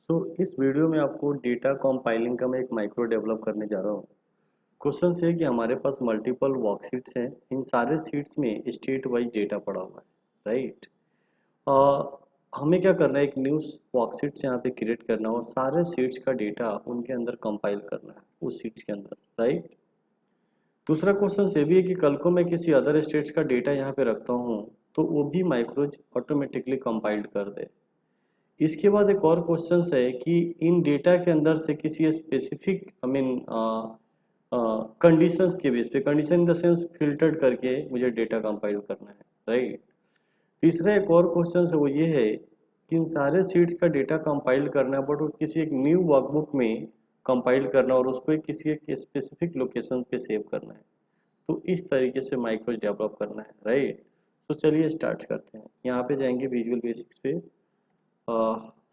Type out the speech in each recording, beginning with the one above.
इस वीडियो में आपको डेटा कंपाइलिंग का मैं एक माइक्रो डेवलप करने जा रहा हूँ। क्वेश्चन है कि हमारे पास मल्टीपल वर्कशीट्स हैं। इन सारे शीट्स में स्टेट वाइज डेटा पड़ा हुआ है, राइट। हमें क्या करना है, एक न्यू वर्कशीट्स यहाँ पे क्रिएट करना है और सारे शीट्स का डेटा उनके अंदर कंपाइल करना है उस शीट्स के अंदर, राइट। दूसरा क्वेश्चन ये भी है कि कल को मैं किसी अदर स्टेट्स का डेटा यहाँ पे रखता हूँ तो वो भी माइक्रोज ऑटोमेटिकली कंपाइल्ड कर दे। इसके बाद एक और क्वेश्चन है कि इन डेटा के अंदर से किसी स्पेसिफिक कंडीशंस के बेस पे, condition in the sense filtered करके मुझे डेटा कंपाइल करना है, राइट। तीसरा एक और क्वेश्चन है वो ये है कि इन सारे सीट्स का डेटा कंपाइल करना है बट वो किसी एक न्यू वर्कबुक में कंपाइल करना और उसको किसी एक स्पेसिफिक लोकेशन पे सेव करना है। तो इस तरीके से माइक्रो डेवलप करना है, राइट। तो चलिए स्टार्ट करते हैं। यहाँ पे जाएंगे विजुअल बेसिक्स पे,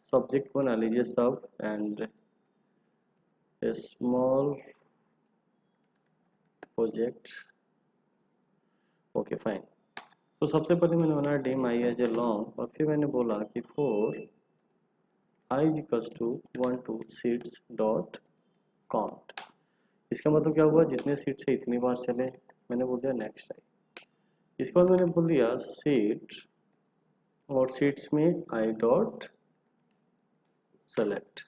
सब्जेक्ट बना लीजिए सब and small project. Okay fine. तो सबसे पहले मैंने बनाया dim I as a long और फिर मैंने बोला कि for I is equals to 1 2 sheets dot count. इसका मतलब क्या हुआ, जितने सीट्स है इतनी बार चले। मैंने बोल दिया नेक्स्ट आई। इसके बाद मैंने बोल दिया सीट और सीट्स में आई डॉट सेलेक्ट।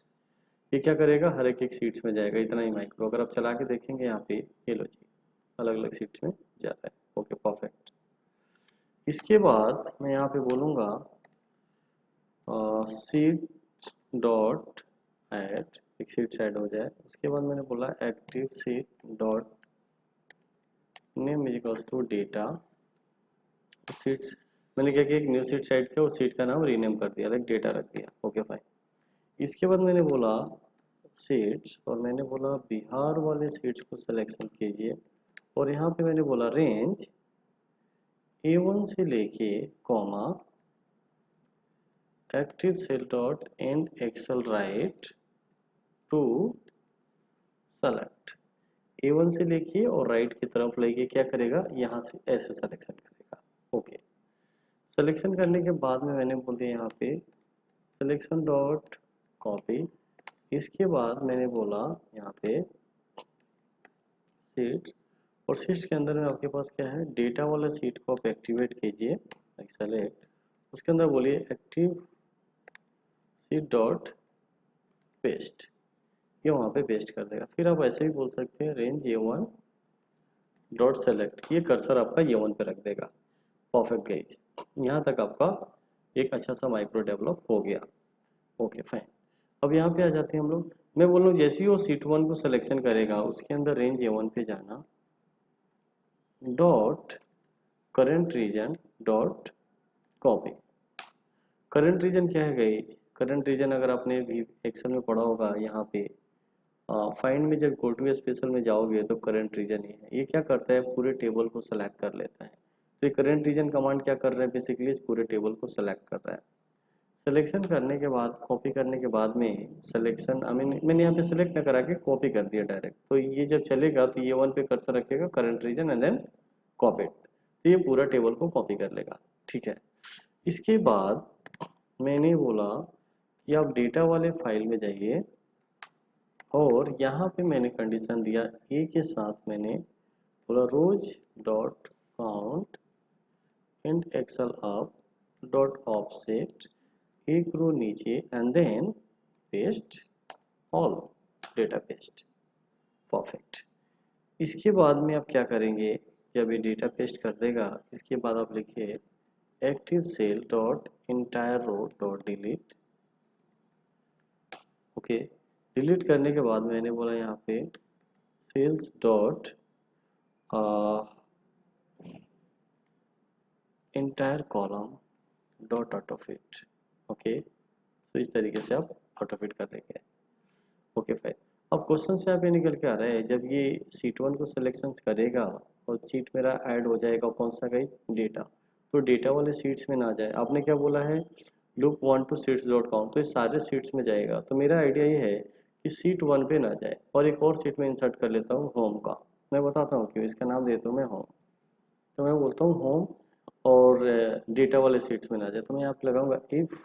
ये क्या करेगा, हर एक सीट्स में जाएगा, इतना ही माइक्रो। अगर आप चला के देखेंगे यहाँ पे, ये लो जी, अलग अलग सीट्स में जाता है। Okay perfect. इसके बाद मैं यहाँ पे बोलूँगा सीट डॉट ऐड, एक सीट्स ऐड हो जाए। उसके बाद मैंने बोला active sheet dot name is equals to data sheets. मैंने क्या किया, एक न्यू सीट ऐड किया, उस सीट का नाम रीनेम कर दिया, लाइक डेटा रख दिया। Okay fine. इसके बाद मैंने बोला सीट्स और मैंने बोला बिहार वाले सीट्स को सिलेक्शन कीजिए और यहाँ पे मैंने बोला रेंज A1 से लेके comma active cell dot end excel right to select. A1 से लेके और राइट की तरफ लेके क्या करेगा, यहाँ से ऐसे सिलेक्शन करेगा। ओके। सिलेक्शन करने के बाद में मैंने बोल दिया यहाँ पे सिलेक्शन डॉट कॉपी। इसके बाद मैंने बोला यहाँ पे सीट और सीट्स के अंदर में आपके पास क्या है, डेटा वाला सीट को आप एक्टिवेट कीजिए, सेलेक्ट। उसके अंदर बोलिए एक्टिव सीट डॉट पेस्ट, ये वहाँ पे पेस्ट कर देगा। फिर आप ऐसे भी बोल सकते हैं रेंज A1 डॉट सेलेक्ट, ये कर्सर आपका A1 पे रख देगा। परफेक्ट गाइज, यहाँ तक आपका एक अच्छा सा माइक्रो डेवलप हो गया। Okay fine. अब यहाँ पे आ जाते हैं हम लोग। मैं बोल रहा हूँ जैसे ही वो सीट 1 को सिलेक्शन करेगा उसके अंदर रेंज A1 पे जाना, dot current region dot copy. Current region क्या है गाइज, करंट रीजन अगर आपने भी एक्सेल में पढ़ा होगा, यहाँ पे फाइंड में जब गो टू स्पेशल में जाओगे तो करंट रीजन ही है। ये क्या करता है, पूरे टेबल को सेलेक्ट कर लेता है। तो ये करंट रीजन कमांड क्या कर रहा है, बेसिकली इस पूरे टेबल को सेलेक्ट कर रहा है। सिलेक्शन करने के बाद, कॉपी करने के बाद में सिलेक्शन, आई मीन मैंने यहाँ पे सिलेक्ट ना करा के कॉपी कर दिया डायरेक्ट। तो ये जब चलेगा तो ये वन पे कर्सर रखेगा, current region and then copy, तो ये पूरा टेबल को कॉपी कर लेगा। ठीक है। इसके बाद मैंने बोला कि आप डेटा वाले फाइल में जाइए और यहाँ पे मैंने कंडीशन दिया ए के साथ, मैंने बोला rows dot count end excel up dot offset, एक रो नीचे and then paste all, data paste. Perfect. इसके बाद में आप क्या करेंगे, जब ये डेटा पेस्ट कर देगा इसके बाद आप लिखिए active cell dot entire row dot delete. Okay. Delete करने के बाद मैंने बोला यहाँ पे cells dot entire column dot autofit. Okay. तो इस तरीके से आप ऑटोफिट कर देंगे। Okay fine. अब क्वेश्चन से यहाँ पे निकल के आ रहा है, जब ये सीट 1 को सिलेक्शन करेगा और सीट मेरा ऐड हो जाएगा कौन सा गई, डेटा, तो डेटा वाले सीट्स में ना जाए। आपने क्या बोला है, लुक 1 2 सीट्स डॉट कॉम, तो ये सारे सीट्स में जाएगा। तो मेरा आइडिया ये है कि सीट 1 पे ना जाए और एक और सीट में इंसर्ट कर लेता हूँ होम का। मैं बताता हूँ क्यों, इसका नाम देता हूँ मैं होम। तो मैं बोलता हूँ होम और डेटा वाले सीट्स में ना जाए। तो मैं यहाँ पे लगाऊंगा if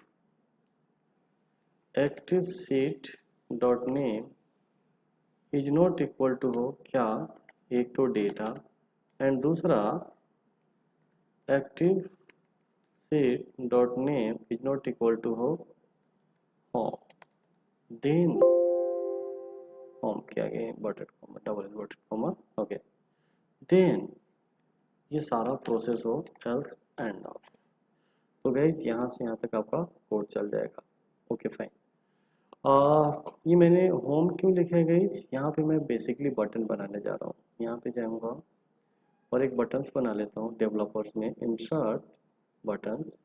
active sheet dot name is not equal to हो क्या, एक तो डेटा एंड दूसरा active sheet dot name is not equal to हो होम, देन होम के आगे inverted comma double inverted comma okay, then ये सारा प्रोसेस हो एल्स एंड ऑफ। तो गाइज यहाँ से यहाँ तक आपका कोड चल जाएगा। Okay fine. ये मैंने होम क्यों लिखा है गाइज, यहाँ पे मैं बेसिकली बटन बनाने जा रहा हूँ। यहाँ पे जाऊँगा और एक बटन्स बना लेता हूँ डेवलपर्स में, इंसर्ट बटन्स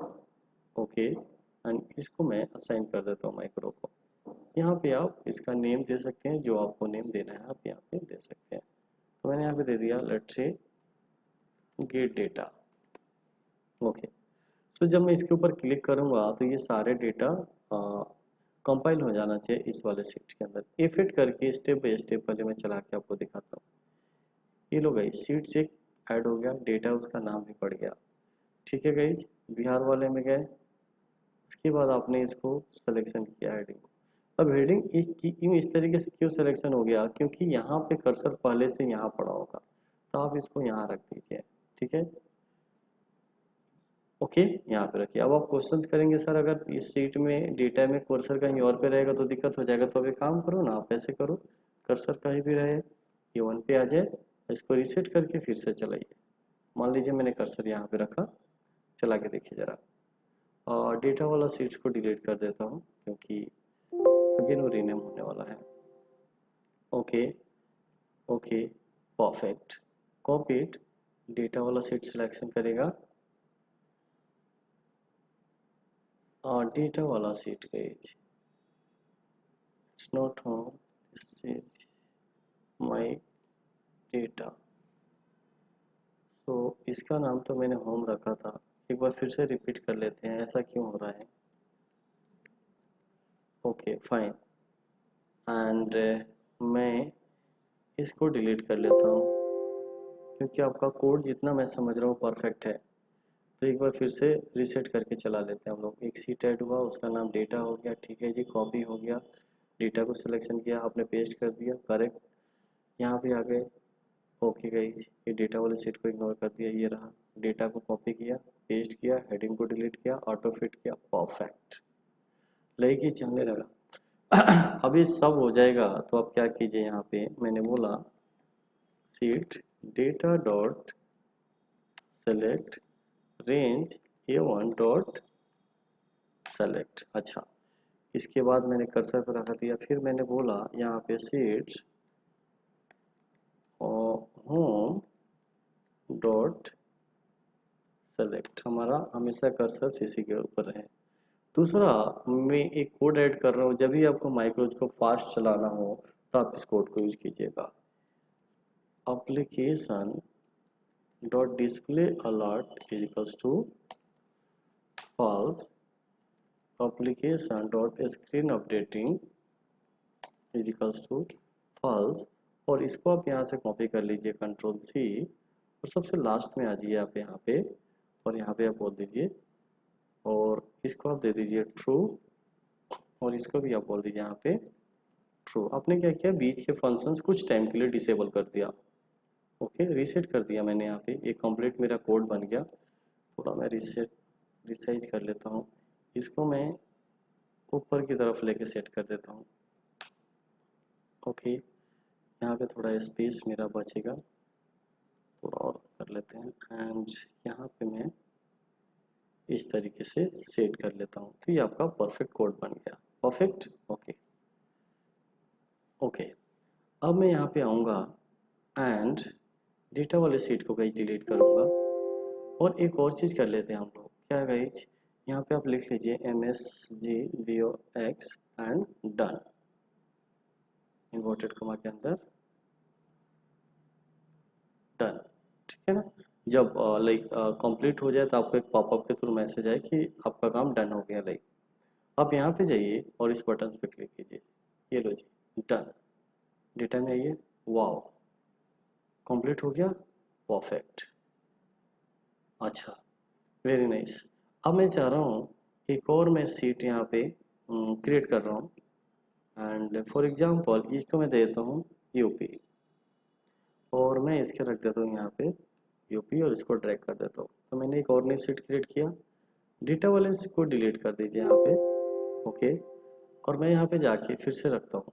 ओके, एंड इसको मैं असाइन कर देता हूँ माइक्रो को। यहाँ पे आप इसका नेम दे सकते हैं, जो आपको नेम देना है आप यहाँ पे दे सकते हैं। तो मैंने यहाँ पे दे दिया let's say gate data okay. तो जब मैं इसके ऊपर क्लिक करूँगा तो ये सारे डेटा कंपाइल हो जाना चाहिए इस वाले सीट के अंदर। इफेक्ट करके स्टेप बाय स्टेप पहले मैं चला के आपको दिखाता हूँ। ये लो गाइस, सीट से ऐड हो गया, डेटा उसका नाम भी पड़ गया। ठीक है गाइस, बिहार वाले में गए, उसके बाद आपने इसको सिलेक्शन किया हेडिंग। अब हेडिंग इस तरीके से क्यों सिलेक्शन हो गया, क्योंकि यहाँ पे कर्सर पहले से यहाँ पड़ा होगा, तो आप इसको यहाँ रख दीजिए। ठीक है ओके, यहाँ पे रखिए। अब आप क्वेश्चंस करेंगे सर अगर इस शीट में डेटा में कर्सर कहीं और पे रहेगा तो दिक्कत हो जाएगा, तो अब एक काम करो ना, आप ऐसे करो कर्सर कहीं भी रहे, ये 1 पे आ जाए, इसको रीसेट करके फिर से चलाइए। मान लीजिए मैंने कर्सर यहाँ पे रखा, चला के देखिए जरा। और डेटा वाला शीट्स को डिलीट कर देता हूँ क्योंकि अगेन वो रीनेम होने वाला है। Okay okay perfect, copied, data वाला शीट सिलेक्शन करेगा और डेटा वाला शीट गई, it's not home, this is my data। तो इसका नाम तो मैंने होम रखा था, एक बार फिर से रिपीट कर लेते हैं ऐसा क्यों हो रहा है। ओके फाइन, एंड मैं इसको डिलीट कर लेता हूँ क्योंकि आपका कोड जितना मैं समझ रहा हूँ परफेक्ट है। तो एक बार फिर से रीसेट करके चला लेते हैं हम लोग। एक सीट ऐड हुआ, उसका नाम डेटा हो गया, ठीक है जी, कॉपी हो गया, डेटा को सिलेक्शन किया, आपने पेस्ट कर दिया करेक्ट, यहाँ पे आ गए ओके गाइज, ये डेटा वाले सेट को इग्नोर कर दिया, ये रहा, डेटा को कॉपी किया, पेस्ट किया, हेडिंग को डिलीट किया, ऑटो फिट किया, परफेक्ट, लेके चलने लगा। अभी सब हो जाएगा तो आप क्या कीजिए, यहाँ पे मैंने बोला seat data dot select range A1 dot select. अच्छा, इसके बाद मैंने कर्सर पर रखा दिया, फिर मैंने बोला यहाँ पे सीट्स होम डॉट सेलेक्ट, हमारा हमेशा कर्सर इसी के ऊपर है। दूसरा, मैं एक कोड ऐड कर रहा हूँ, जब भी आपको माइक्रोज को फास्ट चलाना हो तो आप इस कोड को यूज कीजिएगा। Application dot display alert is equals to false, application dot screen updating is equals to false, और इसको आप यहाँ से कॉपी कर लीजिए कंट्रोल सी, और सबसे लास्ट में आ जाइए आप यहाँ पे, और यहाँ पे आप बोल दीजिए, और इसको आप दे दीजिए ट्रू, और इसको भी आप बोल दीजिए यहाँ पे ट्रू। आपने क्या किया, बीच के फंक्शंस कुछ टाइम के लिए डिसेबल कर दिया। ओके, रीसेट कर दिया मैंने यहाँ पे, ये कंप्लीट मेरा कोड बन गया। थोड़ा मैं रिसाइज कर लेता हूँ, इसको मैं ऊपर की तरफ लेके सेट कर देता हूँ। ओके, यहाँ पे थोड़ा स्पेस मेरा बचेगा, थोड़ा और कर लेते हैं, एंड यहाँ पे मैं इस तरीके से सेट कर लेता हूँ। तो ये आपका परफेक्ट कोड बन गया, परफेक्ट ओके ओके। अब मैं यहाँ पे आऊँगा एंड डेटा वाले सीट को गाइज डिलीट करूँगा, और एक और चीज़ कर लेते हैं हम लोग, क्या है गाइज, यहाँ पे आप लिख लीजिए MSGVOX and done, inverted comma के अंदर डन। ठीक है ना, जब लाइक कंप्लीट हो जाए तो आपको एक पॉपअप के थ्रू मैसेज आए कि आपका काम डन हो गया। लाइक आप यहाँ पे जाइए और इस बटन पे क्लिक कीजिए, ये लो जी डन, डेटा में आइए, वाओ कंप्लीट हो गया, परफेक्ट। अच्छा वेरी नाइस। अब मैं चाह रहा हूँ एक और मैं सीट यहाँ पे क्रिएट कर रहा हूँ एंड फॉर एग्जांपल इसको मैं देता हूँ यूपी और मैं इसके रख देता हूँ यहाँ पे यूपी और इसको ड्रैग कर देता हूँ। तो मैंने एक और न्यू शीट क्रिएट किया, डेटा वाले को डिलीट कर दीजिए यहाँ पे, ओके। और मैं यहाँ पे जाके फिर से रखता हूँ,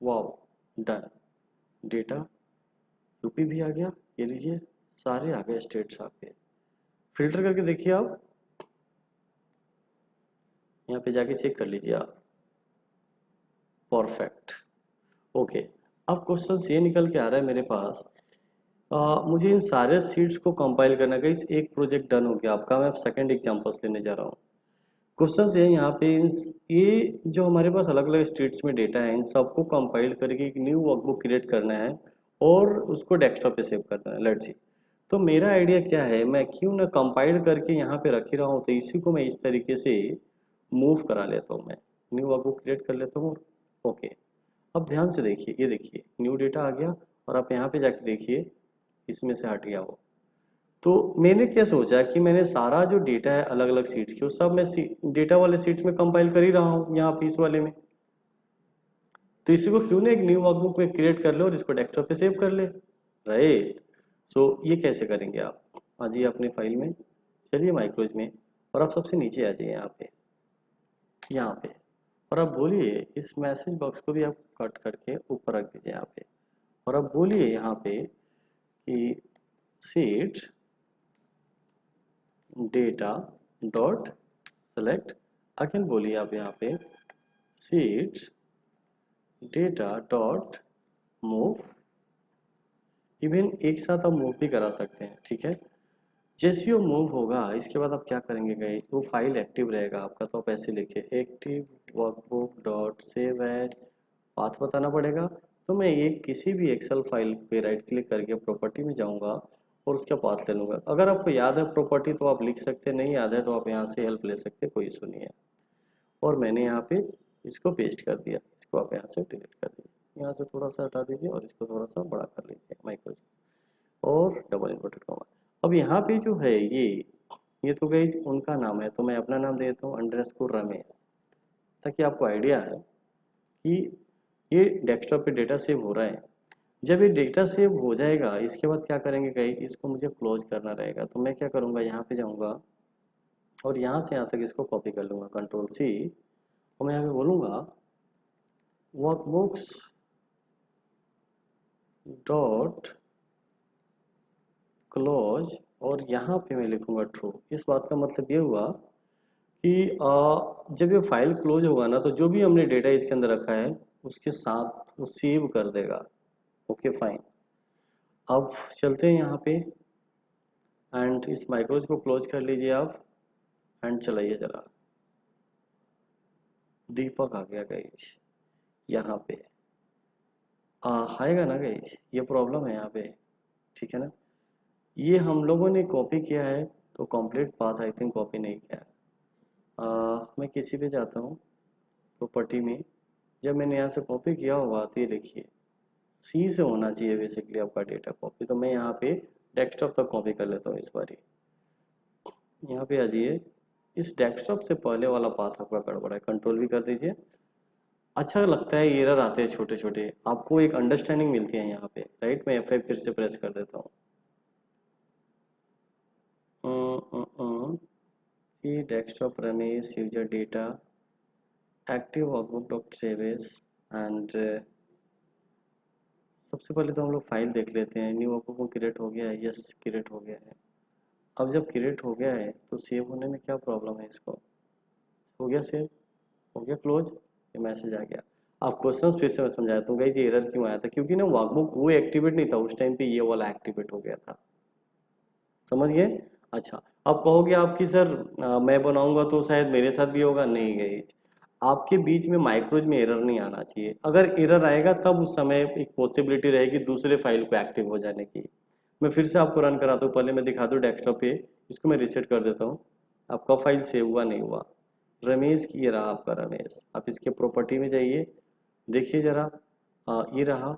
वाओ डन, डेटा यूपी भी आ गया, ये लीजिए सारे आ गए स्टेट्स आपके। फिल्टर करके देखिए आप, यहाँ पे जाके चेक कर लीजिए आप, परफेक्ट, ओके। अब क्वेश्चन ये निकल के आ रहा है मेरे पास, मुझे इन सारे सीट्स को कंपाइल करना है। इस एक प्रोजेक्ट डन हो गया आपका, मैं अब सेकंड एग्जांपल्स लेने जा रहा हूँ। क्वेश्चन ये यहाँ पे ये जो हमारे पास अलग अलग स्टेट्स में डेटा है, इन सबको कंपाइल करके एक न्यू वर्कबुक क्रिएट करना है और उसको डेस्कटॉप पे सेव करना है। लेट्स सी, तो मेरा आइडिया क्या है, मैं क्यों ना कंपाइल करके यहाँ पे रख ही रहा हूँ, तो इसी को मैं इस तरीके से मूव करा लेता हूँ, मैं न्यू वर्कबुक क्रिएट कर लेता हूँ, ओके। अब ध्यान से देखिए, ये देखिए न्यू डेटा आ गया और आप यहाँ पे जाके देखिए इसमें से हट गया वो। तो मैंने क्या सोचा कि मैंने सारा जो डेटा है अलग अलग सीट्स की, वो सब मैं डेटा वाले सीट्स में कंपाइल कर ही रहा हूँ यहाँ पे इस वाले में, तो इसी को क्यों ना एक न्यू वर्कबुक में क्रिएट कर ले और इसको डेस्कटॉप पे सेव कर ले, राइट। सो ये कैसे करेंगे आप, आ जाइए अपनी फाइल में, चलिए माइक्रोज में, और आप सबसे नीचे आ जाइए यहाँ पे, और आप बोलिए इस मैसेज बॉक्स को भी आप कट करके ऊपर रख दीजिए यहाँ पे, और आप बोलिए यहाँ पे कि seats data dot select, again बोलिए आप यहाँ पे seats data dot move, even एक साथ आप मूव भी करा सकते हैं, ठीक है। जैसे वो मूव होगा इसके बाद आप क्या करेंगे गाइस, वो फाइल एक्टिव रहेगा आपका, तो आप ऐसे लिखे active workbook dot save as, path बताना पड़ेगा। तो मैं ये किसी भी एक्सेल फाइल पे राइट क्लिक करके प्रॉपर्टी में जाऊंगा और उसका पाथ ले लूंगा। अगर आपको याद है प्रॉपर्टी तो आप लिख सकते हैं, नहीं याद है तो आप यहाँ से हेल्प ले सकते हैं, कोई इशू नहीं है। और मैंने यहाँ पे इसको पेस्ट कर दिया, इसको आप यहाँ से डिलीट कर दीजिए, यहाँ से थोड़ा सा हटा दीजिए और इसको थोड़ा सा बड़ा कर लीजिए माइक्रो, और डबल इन्वर्टेड कॉमा। अब यहाँ पे जो है ये तो गई उनका नाम है, तो मैं अपना नाम दे देता हूँ अंडरस्कोर रमेश, ताकि आपको आइडिया है कि ये डेस्कटॉप पे डेटा सेव हो रहा है। जब ये डेटा सेव हो जाएगा इसके बाद क्या करेंगे गाइस, इसको मुझे क्लोज करना रहेगा, तो मैं क्या करूँगा, यहाँ पे जाऊँगा और यहाँ से यहाँ तक इसको कॉपी कर लूँगा, कंट्रोल सी, और मैं यहाँ पे बोलूँगा वर्कबुक्स डॉट क्लोज, और यहाँ पे मैं लिखूँगा ट्रू। इस बात का मतलब ये हुआ कि जब ये फाइल क्लोज होगा ना, तो जो भी हमने डेटा इसके अंदर रखा है उसके साथ वो सेव कर देगा, ओके फाइन। अब चलते हैं यहाँ पे एंड इस माइक्रोज को क्लोज कर लीजिए आप एंड चलाइए जरा, दीपक आ गया गाइज यहाँ पे, आएगा ना गाइज, ये प्रॉब्लम है यहाँ पे, ठीक है ना। ये हम लोगों ने कॉपी किया है तो complete path I think copy नहीं किया है। मैं किसी पे जाता हूँ प्रॉपर्टी में, जब मैंने यहाँ से कॉपी किया होगा तो ये देखिए सी से होना चाहिए बेसिकली आपका डेटा कॉपी, तो मैं यहाँ पे डेस्कटॉप तक कॉपी कर लेता हूँ इस बार। यहाँ पे आ जाइए, इस डेस्कटॉप से पहले वाला पाथ आपका गड़बड़ है, कंट्रोल भी कर दीजिए। अच्छा लगता है एरर आते हैं छोटे छोटे, आपको एक अंडरस्टैंडिंग मिलती है यहाँ पे, राइट। मैं F5 फिर से प्रेस कर देता हूँ, C desktop Ramesh user data active workbook dot save as, and सबसे पहले तो हम लोग फाइल देख लेते हैं, न्यू वर्कबुक क्रिएट हो गया है, यस क्रिएट हो गया है। अब जब क्रिएट हो गया है तो सेव होने में क्या प्रॉब्लम है, इसको हो गया सेव, हो गया क्लोज, ये मैसेज आ गया। आप क्वेश्चंस फिर से मैं समझाता हूँ गाइस, ये एरर क्यों आया था, क्योंकि ना वर्कबुक वो एक्टिवेट नहीं था उस टाइम पे, ये वाला एक्टिवेट हो गया था, समझ गए। अच्छा, आप कहोगे आपकी सर मैं बनाऊंगा तो शायद मेरे साथ भी होगा, नहीं गई, आपके बीच में माइक्रोज में एरर नहीं आना चाहिए। अगर एरर आएगा तब उस समय एक पॉसिबिलिटी रहेगी दूसरे फाइल को एक्टिव हो जाने की। मैं फिर से आपको रन कराता हूँ, पहले मैं दिखा दूँ डेस्कटॉप पे, इसको मैं रिसेट कर देता हूँ। आपका फाइल सेव हुआ नहीं हुआ, रमेश की, ये रहा आपका रमेश। आप इसके प्रॉपर्टी में जाइए, देखिए जरा, ये रहा,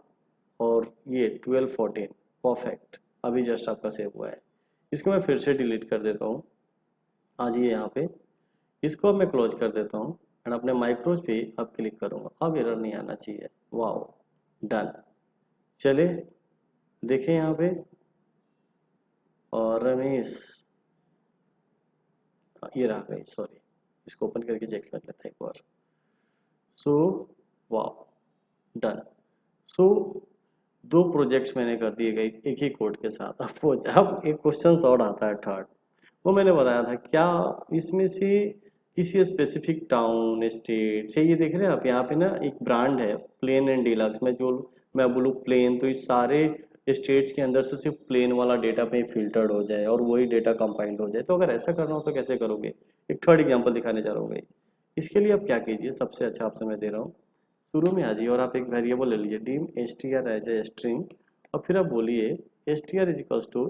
और ये 1214 परफेक्ट, अभी जस्ट आपका सेव हुआ है। इसको मैं फिर से डिलीट कर देता हूँ, आ जाइए यहाँ पे, इसको मैं क्लोज कर देता हूँ एंड अपने माइक्रोज पे अब क्लिक करूंगा, अब एरर नहीं आना चाहिए। Wow, done. चले देखें यहाँ पे, और रमेश, ये रहा गई, सॉरी, इसको ओपन करके चेक कर लेते हैं एक बार। So wow, done. सो दो प्रोजेक्ट्स मैंने कर दिए गए एक ही कोड के साथ। अब एक क्वेश्चन और आता है थर्ड, वो मैंने बताया था क्या इसमें से किसी स्पेसिफिक टाउन स्टेट से, ये देख रहे हैं आप यहाँ पे ना एक ब्रांड है प्लेन एंड डीलक्स में, जो मैं बोलूँ प्लेन तो इस सारे स्टेट्स के अंदर से सिर्फ प्लेन वाला डेटा पे फिल्टर्ड हो जाए और वही डेटा कंपाइंड हो जाए। तो अगर ऐसा करना हो तो कैसे करोगे, एक थर्ड एग्जाम्पल दिखाने जा रहा हूँ। इसके लिए आप क्या कीजिए, सबसे अच्छा ऑप्शन मैं दे रहा हूँ, शुरू में आ जाइए और आप एक वेरिएबल ले लीजिए dim str as a string, और फिर आप बोलिए str is equals to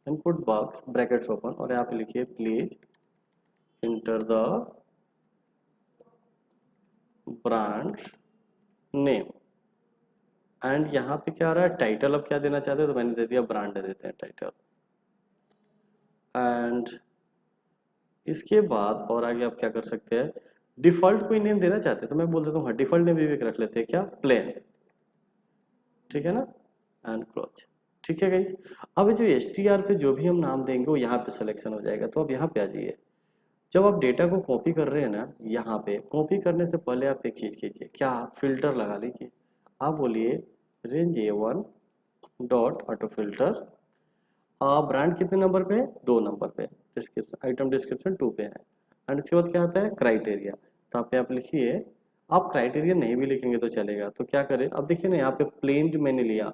input box brackets open, और यहाँ पे लिखिए please enter the brand name. And यहाँ पे क्या आ रहा है, टाइटल अब क्या देना चाहते हो, तो मैंने दे दिया ब्रांड दे देते हैं टाइटल। एंड इसके बाद और आगे आप क्या कर सकते हैं, डिफॉल्ट कोई नेम देना चाहते हैं तो मैं बोल देता हूँ हाँ, डिफॉल्ट नेम भी रख लेते हैं क्या, प्लेन, ठीक है ना, एंड क्लोज। ठीक है गाइस, अब जो str पे जो भी हम नाम देंगे वो यहाँ पे सिलेक्शन हो जाएगा। तो अब यहाँ पे आ जाइए, जब आप डेटा को कॉपी कर रहे हैं ना, यहाँ पे कॉपी करने से पहले आप एक चीज कीजिए, क्या, फिल्टर लगा लीजिए। आप बोलिए range A1 dot auto filter, brand कितने नंबर पे है, 2 नंबर पे, डिस्क्रिप्शन आइटम डिस्क्रिप्शन 2 पे है। एंड इसके बाद क्या आता है, क्राइटेरिया। तो आप पे आप लिखिए, आप क्राइटेरिया नहीं भी लिखेंगे तो चलेगा। तो क्या करें, अब देखिए ना यहाँ पे प्लेन जो मैंने लिया,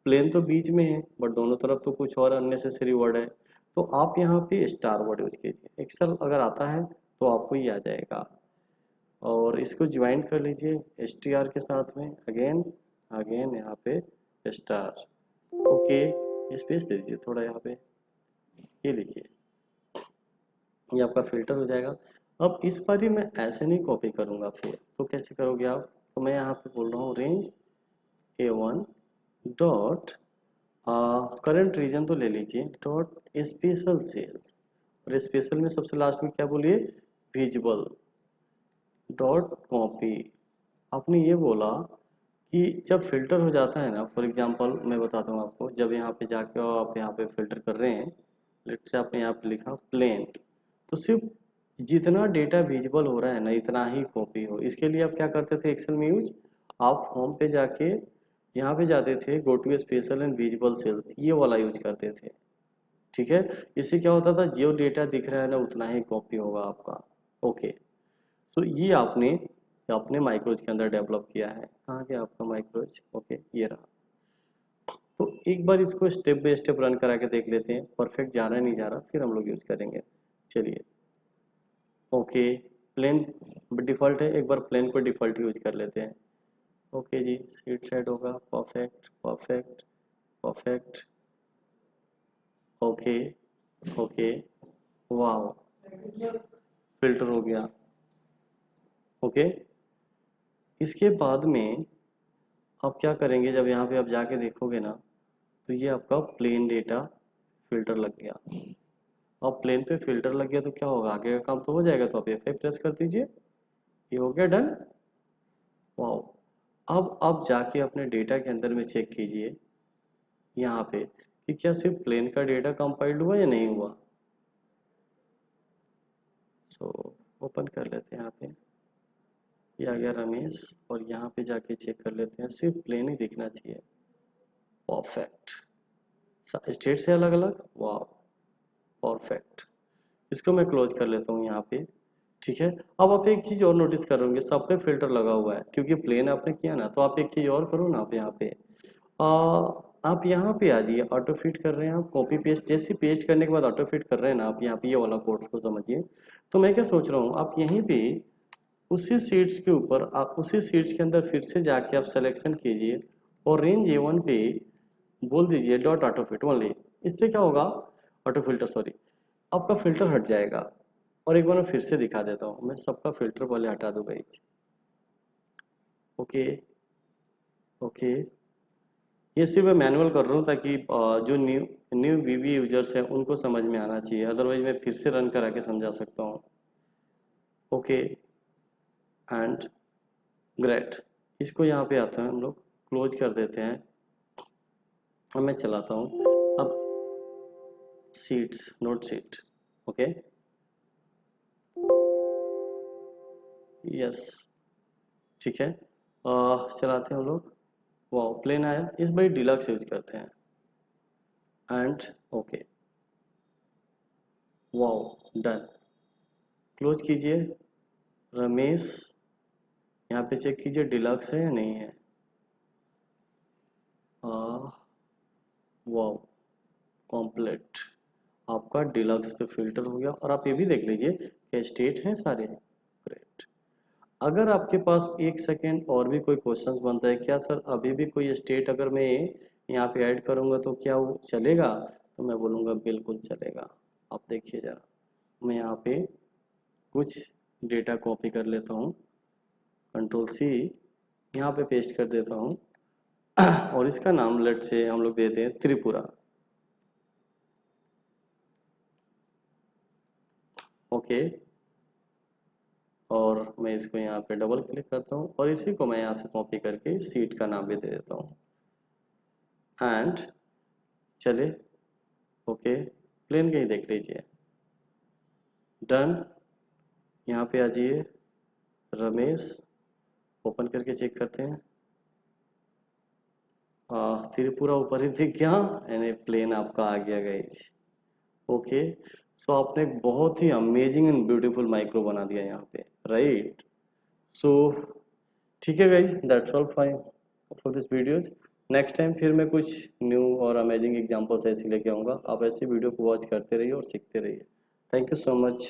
प्लेन तो बीच में है बट दोनों तरफ तो कुछ और अननेसेसरी वर्ड है, तो आप यहाँ पे स्टार वर्ड यूज कीजिए। एक्सेल अगर आता है तो आपको ये आ जाएगा, और इसको ज्वाइन कर लीजिए str के साथ में, अगेन अगेन यहाँ पे स्टार। ओके, स्पेस दे दीजिए थोड़ा यहाँ पे, ये लीजिए, ये आपका फिल्टर हो जाएगा। अब इस बारी मैं ऐसे नहीं कॉपी करूंगा, फिर तो कैसे करोगे आप, तो मैं यहाँ पे बोल रहा हूँ range A1 dot current reason तो ले लीजिए, डॉट स्पेशल सेल्स, और स्पेशल में सबसे लास्ट में क्या बोलिए, विजिबल डॉट कॉपी। आपने ये बोला कि जब फिल्टर हो जाता है ना, फॉर एग्जांपल मैं बताता हूँ आपको, जब यहाँ पे जाके आप यहाँ पे फिल्टर कर रहे हैं, लेट से आपने यहाँ पे लिखा प्लेन, तो सिर्फ जितना डेटा विजिबल हो रहा है ना इतना ही कॉपी हो। इसके लिए आप क्या करते थे एक्सेल में यूज, आप होम पे जाके यहाँ पे जाते थे, go to special and visible cells, ये वाला यूज करते थे। ठीक है, इससे क्या होता था, जो डेटा दिख रहा है ना उतना ही कॉपी होगा आपका। ओके, तो ये आपने अपने माइक्रोज के अंदर डेवलप किया है। कहाँ गया आपका माइक्रोज, ओके ये रहा। तो एक बार इसको स्टेप बाय स्टेप रन करा के देख लेते हैं, परफेक्ट जा रहा है नहीं जा रहा, फिर हम लोग यूज करेंगे। चलिए, ओके, प्लेन डिफॉल्ट है, एक बार प्लेन को डिफॉल्ट यूज कर लेते हैं। ओके जी, सीट सेट होगा, perfect perfect perfect, okay okay, वाह, फिल्टर हो गया। ओके, इसके बाद में आप क्या करेंगे, जब यहाँ पे आप जाके देखोगे ना, तो ये आपका प्लेन डेटा फिल्टर लग गया। अब प्लेन पे फिल्टर लग गया तो क्या होगा, आगे का काम तो हो जाएगा। तो आप F5 प्रेस कर दीजिए, ये हो गया डन। वाओ, अब आप जाके अपने डेटा के अंदर में चेक कीजिए यहाँ पे कि क्या सिर्फ प्लेन का डेटा कंपाइल्ड हुआ या नहीं हुआ। सो ओपन कर लेते हैं यहाँ पे, ये आ गया रमेश, और यहाँ पे जाके चेक कर लेते हैं, सिर्फ प्लेन ही दिखना चाहिए। परफेक्ट, स्टेट से अलग अलग, वाह परफेक्ट। इसको मैं क्लोज कर लेता हूँ यहाँ पे। ठीक है, अब आप एक चीज और नोटिस करोगे, सब पे फिल्टर लगा हुआ है क्योंकि प्लेन आपने किया ना। तो आप एक चीज और करो ना, आप यहाँ पे आप यहाँ पे आ जाइए, ऑटो फिट कर रहे हैं आप, कॉपी पेस्ट, जैसे पेस्ट करने के बाद ऑटो फिट कर रहे हैं ना आप, यहाँ पे ये वाला कोड्स को समझिए। तो मैं क्या सोच रहा हूँ, आप यहीं पे उसी सीट्स के ऊपर, आप उसी सीट्स के अंदर फिर से जाके आप सिलेक्शन कीजिए और रेंज A1 पे बोल दीजिए डॉट ऑटो फिट ओनली। इससे क्या होगा, ऑटो फिल्टर सॉरी, आपका फिल्टर हट जाएगा। और एक बार मैं फिर से दिखा देता हूँ, मैं सबका फिल्टर पहले हटा दूंगा। ओके ओके, ये सिर्फ मैं मैनुअल कर रहा हूँ ताकि जो न्यू वीबी यूजर्स हैं उनको समझ में आना चाहिए, अदरवाइज मैं फिर से रन करा के समझा सकता हूँ। Okay and great. इसको यहाँ पे आते हैं हम लोग, क्लोज कर देते हैं और मैं चलाता हूँ। अब seats note seat, okay yes ठीक है। चलाते हैं हम लोग। वाओ प्लेन आया, इस बार डिलक्स यूज करते हैं and okay wow done. Close कीजिए। रमेश, यहाँ पे चेक कीजिए डिलक्स है या नहीं है। वाओ कॉम्प्लेट, आपका डिलक्स पे फिल्टर हो गया। और आप ये भी देख लीजिए कि स्टेट हैं सारे। ग्रेट। अगर आपके पास एक सेकेंड और भी कोई क्वेश्चंस बनता है क्या सर, अभी भी कोई स्टेट अगर मैं यहाँ पे ऐड करूँगा तो क्या वो चलेगा, तो मैं बोलूँगा बिल्कुल चलेगा। आप देखिए ज़रा, मैं यहाँ पे कुछ डेटा कॉपी कर लेता हूँ, कंट्रोल सी यहाँ पे पेस्ट कर देता हूँ और इसका नाम लेट से हम लोग देते हैं त्रिपुरा। ओके और मैं इसको यहाँ पे डबल क्लिक करता हूँ और इसी को मैं यहाँ से कॉपी करके सीट का नाम भी दे देता हूँ एंड चले ओके प्लेन का ही देख लीजिए। डन। यहाँ पे आ जाइए रमेश, ओपन करके चेक करते हैं। त्रिपुरा ऊपर ही दिख गया यानी प्लेन आपका आ गया गाइस। ओके सो आपने एक बहुत ही अमेजिंग एंड ब्यूटीफुल माइक्रो बना दिया यहाँ पे, राइट। सो ठीक है guys, that's all fine for this videos. Next time फिर मैं कुछ न्यू और अमेजिंग एग्जांपल्स ऐसी लेके आऊँगा। आप ऐसी वीडियो को वॉच करते रहिए और सीखते रहिए। Thank you so much.